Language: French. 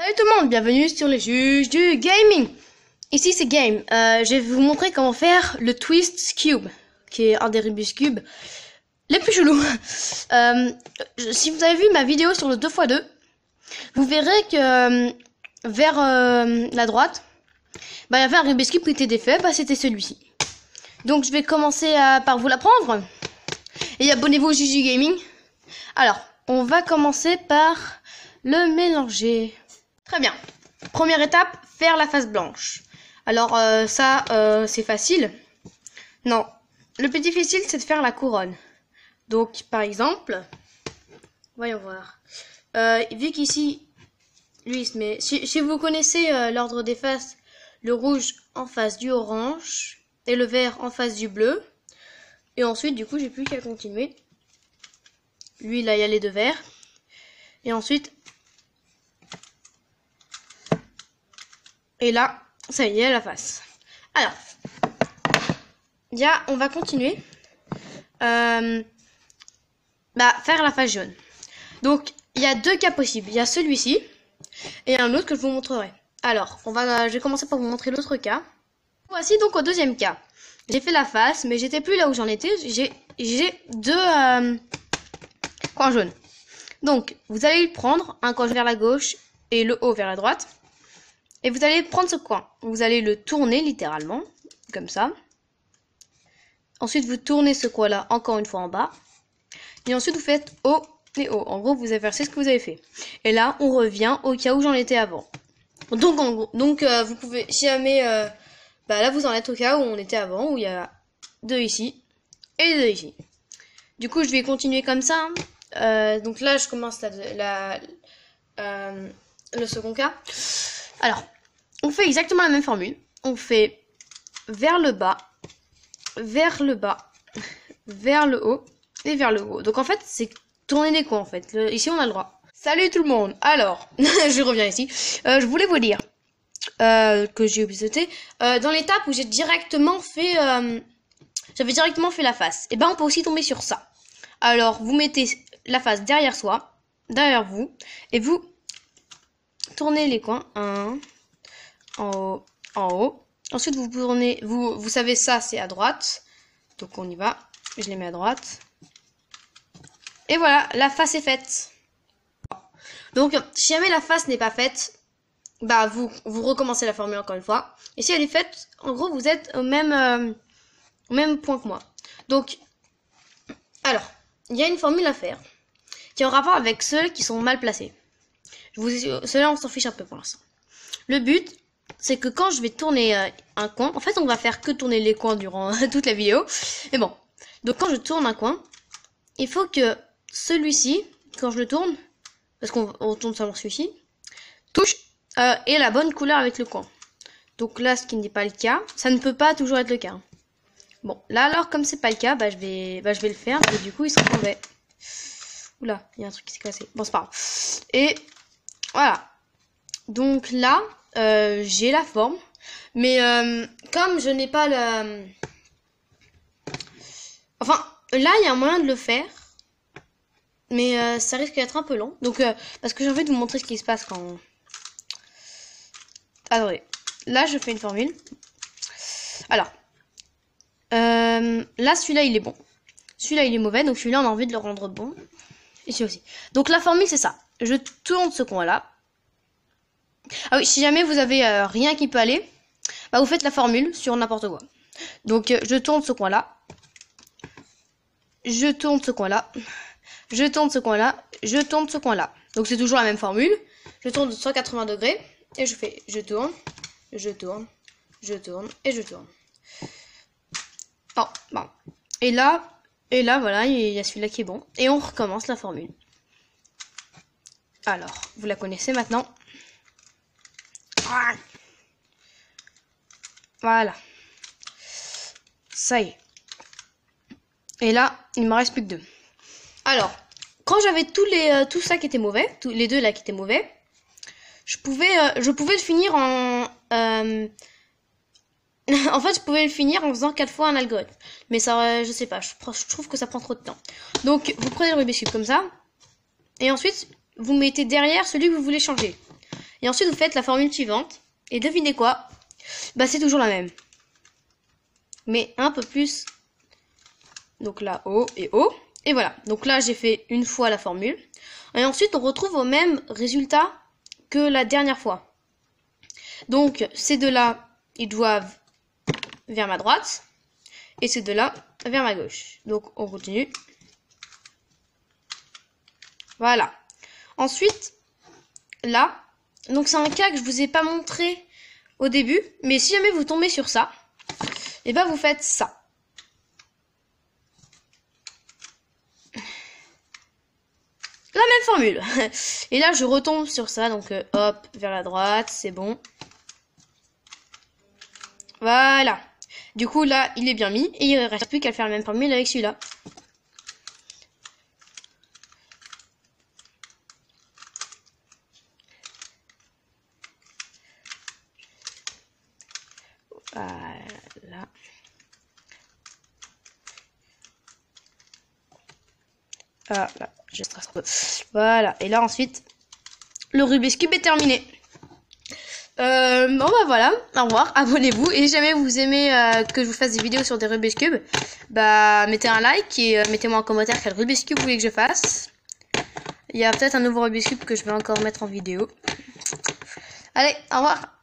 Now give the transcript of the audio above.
Salut tout le monde, bienvenue sur les juges du gaming. Ici c'est Game. Je vais vous montrer comment faire le Twist Cube, qui est un des Rubik's Cube les plus chelous. Si vous avez vu ma vidéo sur le 2x2, vous verrez que vers la droite, il y avait un Rubik's Cube qui était défait, c'était celui-ci. Donc je vais commencer par vous l'apprendre. Et abonnez-vous au juge du gaming. Alors, on va commencer par le mélanger. Très bien. Première étape, faire la face blanche. Alors c'est facile. Non, le plus difficile c'est de faire la couronne. Donc par exemple, voyons voir. Vu qu'ici, lui il se met. Si vous connaissez l'ordre des faces, le rouge en face du orange et le vert en face du bleu. Et ensuite du coup j'ai plus qu'à continuer. Lui là il y a les deux verts. Et ensuite. Et là, ça y est, la face. Alors, on va continuer. Faire la face jaune. Donc, il y a deux cas possibles. Il y a celui-ci et un autre que je vous montrerai. Alors, je vais commencer par vous montrer l'autre cas. Voici donc au deuxième cas. J'ai fait la face, mais j'étais plus là où j'en étais. J'ai deux coins jaunes. Donc, vous allez prendre un coin vers la gauche et le haut vers la droite. Et vous allez prendre ce coin. Vous allez le tourner littéralement, comme ça. Ensuite, vous tournez ce coin-là encore une fois en bas. Et ensuite, vous faites haut et haut. En gros, vous inversez ce que vous avez fait. Et là, on revient au cas où j'en étais avant. Donc, vous pouvez, si jamais, là, vous en êtes au cas où on était avant, où il y a deux ici et deux ici. Du coup, je vais continuer comme ça. Donc là, je commence le second cas. Alors, on fait exactement la même formule. On fait vers le bas, vers le bas, vers le haut et vers le haut. Donc en fait, c'est tourner des coins en fait. Ici, on a le droit. Salut tout le monde. Alors, je reviens ici. Je voulais vous dire que j'ai oublié de sauter. Dans l'étape où j'ai directement fait, j'avais directement fait la face. Et on peut aussi tomber sur ça. Alors, vous mettez la face derrière soi, derrière vous, et vous tournez les coins, en haut, en haut. Ensuite, vous tournez, vous savez ça, c'est à droite. Donc, on y va. Je les mets à droite. Et voilà, la face est faite. Donc, si jamais la face n'est pas faite, vous recommencez la formule encore une fois. Et si elle est faite, en gros, vous êtes au même point que moi. Donc, alors, il y a une formule à faire qui est en rapport avec ceux qui sont mal placés. Cela on s'en fiche un peu pour l'instant. Le but, c'est que quand je vais tourner un coin, en fait on va faire que tourner les coins durant toute la vidéo. Mais bon, donc quand je tourne un coin, il faut que celui-ci, quand je le tourne, parce qu'on tourne seulement celui-ci, touche ait la bonne couleur avec le coin. Donc là, ce qui n'est pas le cas, ça ne peut pas toujours être le cas. Bon, là alors comme c'est pas le cas, je vais le faire et du coup il se mauvais. Oula, il y a un truc qui s'est cassé. Bon, c'est pas grave. Et voilà. Donc là, j'ai la forme. Mais comme je n'ai pas le... Enfin, là, il y a un moyen de le faire. Mais ça risque d'être un peu long. Donc, parce que j'ai envie de vous montrer ce qui se passe quand... Attendez. Là, je fais une formule. Alors. Là, celui-là, il est bon. Celui-là, il est mauvais. Donc, celui-là, on a envie de le rendre bon. Et celui aussi. Donc, la formule, c'est ça. Je tourne ce coin-là. Ah oui, si jamais vous avez rien qui peut aller, vous faites la formule sur n'importe quoi. Donc, je tourne ce coin-là. Je tourne ce coin-là. Je tourne ce coin-là. Je tourne ce coin-là. Donc, c'est toujours la même formule. Je tourne de 180 degrés. Et je fais, je tourne, je tourne, je tourne et je tourne. Oh, bon. Et là, voilà, il y a celui-là qui est bon. Et on recommence la formule. Alors, vous la connaissez maintenant. Voilà. Ça y est. Et là, il me reste plus que deux. Alors, quand j'avais tout ça qui était mauvais, tous les deux là qui étaient mauvais, je pouvais le finir en... en fait, je pouvais le finir en faisant 4 fois un algorithme. Mais ça, je sais pas, je trouve que ça prend trop de temps. Donc, vous prenez le Rubik's Cube comme ça. Et ensuite, vous mettez derrière celui que vous voulez changer. Et ensuite, vous faites la formule suivante. Et devinez quoi? Bah, c'est toujours la même. Mais un peu plus. Donc là, O et O. Et voilà. Donc là, j'ai fait une fois la formule. Et ensuite, on retrouve au même résultat que la dernière fois. Donc, ces deux-là, ils doivent vers ma droite. Et ces deux-là, vers ma gauche. Donc, on continue. Voilà. Ensuite, là, donc c'est un cas que je vous ai pas montré au début. Mais si jamais vous tombez sur ça, et ben vous faites ça. La même formule. Et là, je retombe sur ça. Donc, hop, vers la droite, c'est bon. Voilà. Du coup, là, il est bien mis. Et il ne reste plus qu'à faire la même formule avec celui-là. Voilà. Ah, là, je stresse un peu. Voilà. Et là, ensuite, le Rubik's Cube est terminé. Bon bah voilà, au revoir, abonnez-vous et si jamais vous aimez que je vous fasse des vidéos sur des Rubik's Cube, bah mettez un like et mettez-moi en commentaire quel Rubik's Cube vous voulez que je fasse. Il y a peut-être un nouveau Rubik's Cube que je vais encore mettre en vidéo. Allez, au revoir.